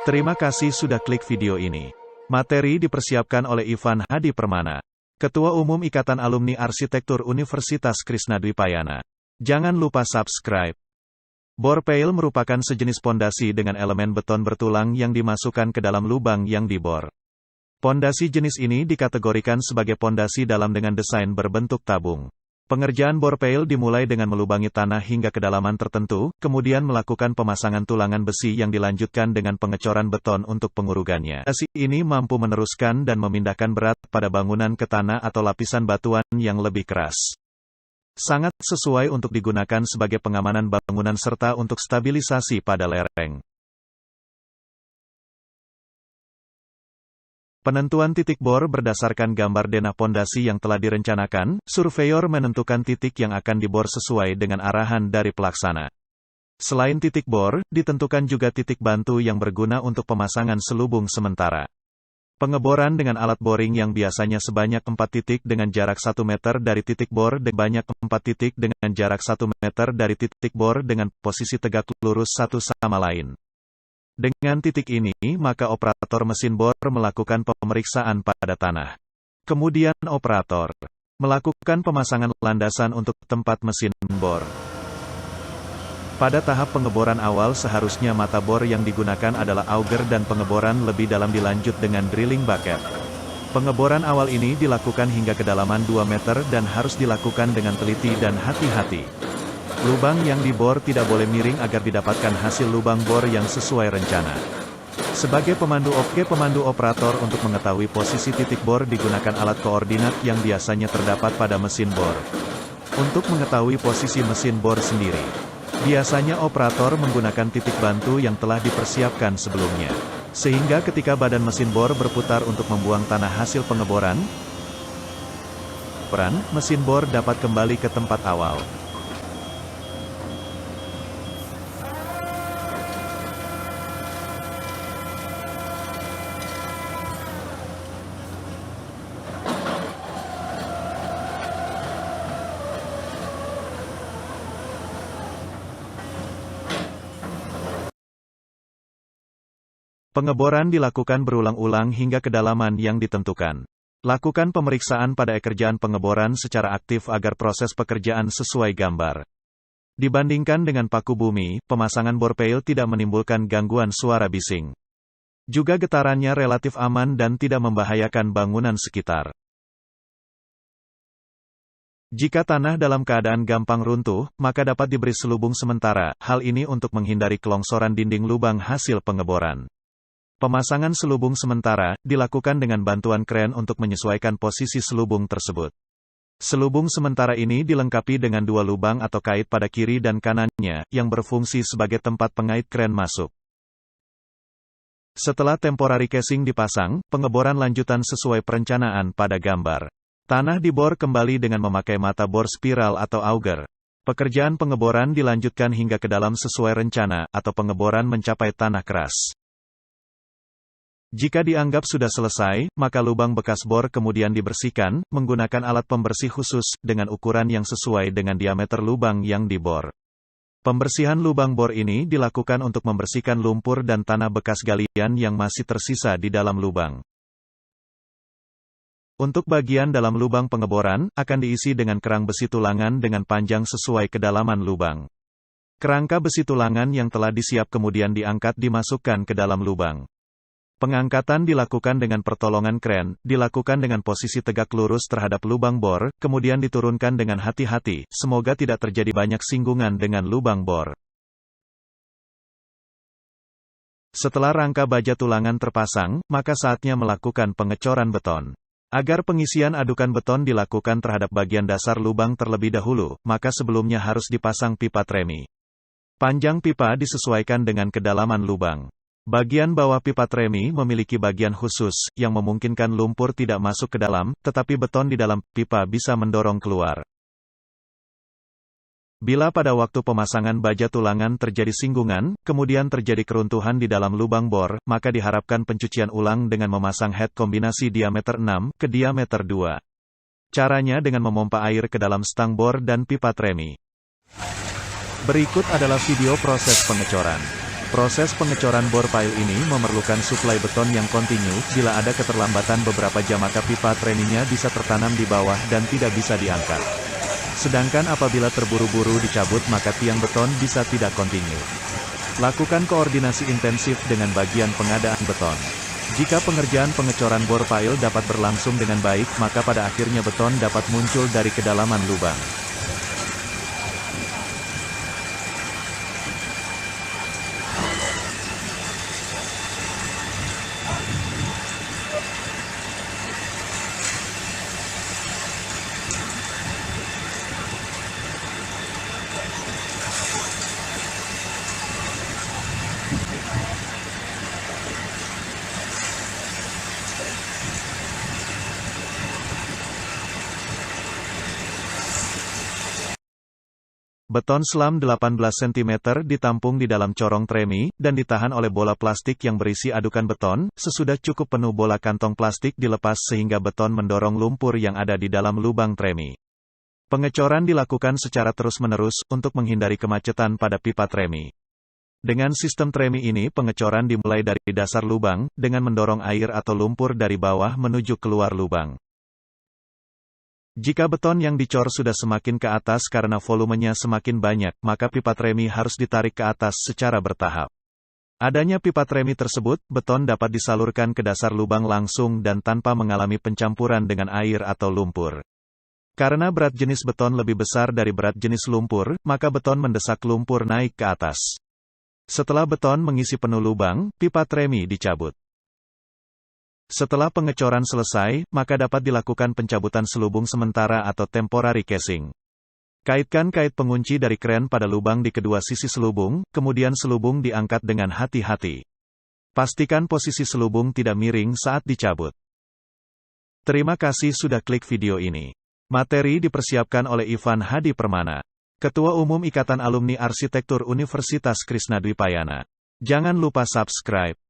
Terima kasih sudah klik video ini. Materi dipersiapkan oleh Ivan Hadi Permana, Ketua Umum Ikatan Alumni Arsitektur Universitas Krisnadwipayana. Jangan lupa subscribe. Bor peil merupakan sejenis pondasi dengan elemen beton bertulang yang dimasukkan ke dalam lubang yang dibor. Pondasi jenis ini dikategorikan sebagai pondasi dalam dengan desain berbentuk tabung. Pengerjaan bor peil dimulai dengan melubangi tanah hingga kedalaman tertentu, kemudian melakukan pemasangan tulangan besi yang dilanjutkan dengan pengecoran beton untuk pengurugannya. Pondasi ini mampu meneruskan dan memindahkan berat pada bangunan ke tanah atau lapisan batuan yang lebih keras. Sangat sesuai untuk digunakan sebagai pengamanan bangunan serta untuk stabilisasi pada lereng. Penentuan titik bor berdasarkan gambar denah pondasi yang telah direncanakan, surveyor menentukan titik yang akan dibor sesuai dengan arahan dari pelaksana. Selain titik bor, ditentukan juga titik bantu yang berguna untuk pemasangan selubung sementara. Pengeboran dengan alat boring yang biasanya sebanyak 4 titik dengan jarak 1 meter dari titik bor dan banyak 4 titik dengan jarak 1 meter dari titik bor dengan posisi tegak lurus satu sama lain. Dengan titik ini, maka operator mesin bor melakukan pemeriksaan pada tanah. Kemudian operator melakukan pemasangan landasan untuk tempat mesin bor. Pada tahap pengeboran awal seharusnya mata bor yang digunakan adalah auger dan pengeboran lebih dalam dilanjut dengan drilling bucket. Pengeboran awal ini dilakukan hingga kedalaman 2 meter dan harus dilakukan dengan teliti dan hati-hati. Lubang yang dibor tidak boleh miring agar didapatkan hasil lubang bor yang sesuai rencana. Sebagai pemandu operator untuk mengetahui posisi titik bor digunakan alat koordinat yang biasanya terdapat pada mesin bor. Untuk mengetahui posisi mesin bor sendiri, biasanya operator menggunakan titik bantu yang telah dipersiapkan sebelumnya. Sehingga ketika badan mesin bor berputar untuk membuang tanah hasil pengeboran, mesin bor dapat kembali ke tempat awal. Pengeboran dilakukan berulang-ulang hingga kedalaman yang ditentukan. Lakukan pemeriksaan pada kerjaan pengeboran secara aktif agar proses pekerjaan sesuai gambar. Dibandingkan dengan paku bumi, pemasangan bor peil tidak menimbulkan gangguan suara bising. Juga getarannya relatif aman dan tidak membahayakan bangunan sekitar. Jika tanah dalam keadaan gampang runtuh, maka dapat diberi selubung sementara, hal ini untuk menghindari kelongsoran dinding lubang hasil pengeboran. Pemasangan selubung sementara dilakukan dengan bantuan kren untuk menyesuaikan posisi selubung tersebut. Selubung sementara ini dilengkapi dengan 2 lubang atau kait pada kiri dan kanannya, yang berfungsi sebagai tempat pengait kren masuk. Setelah temporary casing dipasang, pengeboran lanjutan sesuai perencanaan pada gambar. Tanah dibor kembali dengan memakai mata bor spiral atau auger. Pekerjaan pengeboran dilanjutkan hingga ke dalam sesuai rencana, atau pengeboran mencapai tanah keras. Jika dianggap sudah selesai, maka lubang bekas bor kemudian dibersihkan, menggunakan alat pembersih khusus, dengan ukuran yang sesuai dengan diameter lubang yang dibor. Pembersihan lubang bor ini dilakukan untuk membersihkan lumpur dan tanah bekas galian yang masih tersisa di dalam lubang. Untuk bagian dalam lubang pengeboran, akan diisi dengan kerang besi tulangan dengan panjang sesuai kedalaman lubang. Kerangka besi tulangan yang telah disiap kemudian diangkat dimasukkan ke dalam lubang. Pengangkatan dilakukan dengan pertolongan kren, dilakukan dengan posisi tegak lurus terhadap lubang bor, kemudian diturunkan dengan hati-hati, semoga tidak terjadi banyak singgungan dengan lubang bor. Setelah rangka baja tulangan terpasang, maka saatnya melakukan pengecoran beton. Agar pengisian adukan beton dilakukan terhadap bagian dasar lubang terlebih dahulu, maka sebelumnya harus dipasang pipa tremi. Panjang pipa disesuaikan dengan kedalaman lubang. Bagian bawah pipa tremi memiliki bagian khusus, yang memungkinkan lumpur tidak masuk ke dalam, tetapi beton di dalam pipa bisa mendorong keluar. Bila pada waktu pemasangan baja tulangan terjadi singgungan, kemudian terjadi keruntuhan di dalam lubang bor, maka diharapkan pencucian ulang dengan memasang head kombinasi diameter 6 ke diameter 2. Caranya dengan memompa air ke dalam stang bor dan pipa tremi. Berikut adalah video proses pengecoran. Proses pengecoran bor pile ini memerlukan suplai beton yang kontinu. Bila ada keterlambatan beberapa jam maka pipa treminya bisa tertanam di bawah dan tidak bisa diangkat. Sedangkan apabila terburu-buru dicabut maka tiang beton bisa tidak kontinu. Lakukan koordinasi intensif dengan bagian pengadaan beton. Jika pengerjaan pengecoran bor pile dapat berlangsung dengan baik, maka pada akhirnya beton dapat muncul dari kedalaman lubang. Beton selam 18 cm ditampung di dalam corong tremi, dan ditahan oleh bola plastik yang berisi adukan beton. Sesudah cukup penuh bola kantong plastik dilepas sehingga beton mendorong lumpur yang ada di dalam lubang tremi. Pengecoran dilakukan secara terus-menerus, untuk menghindari kemacetan pada pipa tremi. Dengan sistem tremi ini pengecoran dimulai dari dasar lubang, dengan mendorong air atau lumpur dari bawah menuju keluar lubang. Jika beton yang dicor sudah semakin ke atas karena volumenya semakin banyak, maka pipa tremi harus ditarik ke atas secara bertahap. Adanya pipa tremi tersebut, beton dapat disalurkan ke dasar lubang langsung dan tanpa mengalami pencampuran dengan air atau lumpur. Karena berat jenis beton lebih besar dari berat jenis lumpur, maka beton mendesak lumpur naik ke atas. Setelah beton mengisi penuh lubang, pipa tremi dicabut. Setelah pengecoran selesai, maka dapat dilakukan pencabutan selubung sementara atau temporary casing. Kaitkan kait pengunci dari kren pada lubang di kedua sisi selubung, kemudian selubung diangkat dengan hati-hati. Pastikan posisi selubung tidak miring saat dicabut. Terima kasih sudah klik video ini. Materi dipersiapkan oleh Ivan Hadi Permana, Ketua Umum Ikatan Alumni Arsitektur Universitas Krisnadwipayana. Jangan lupa subscribe.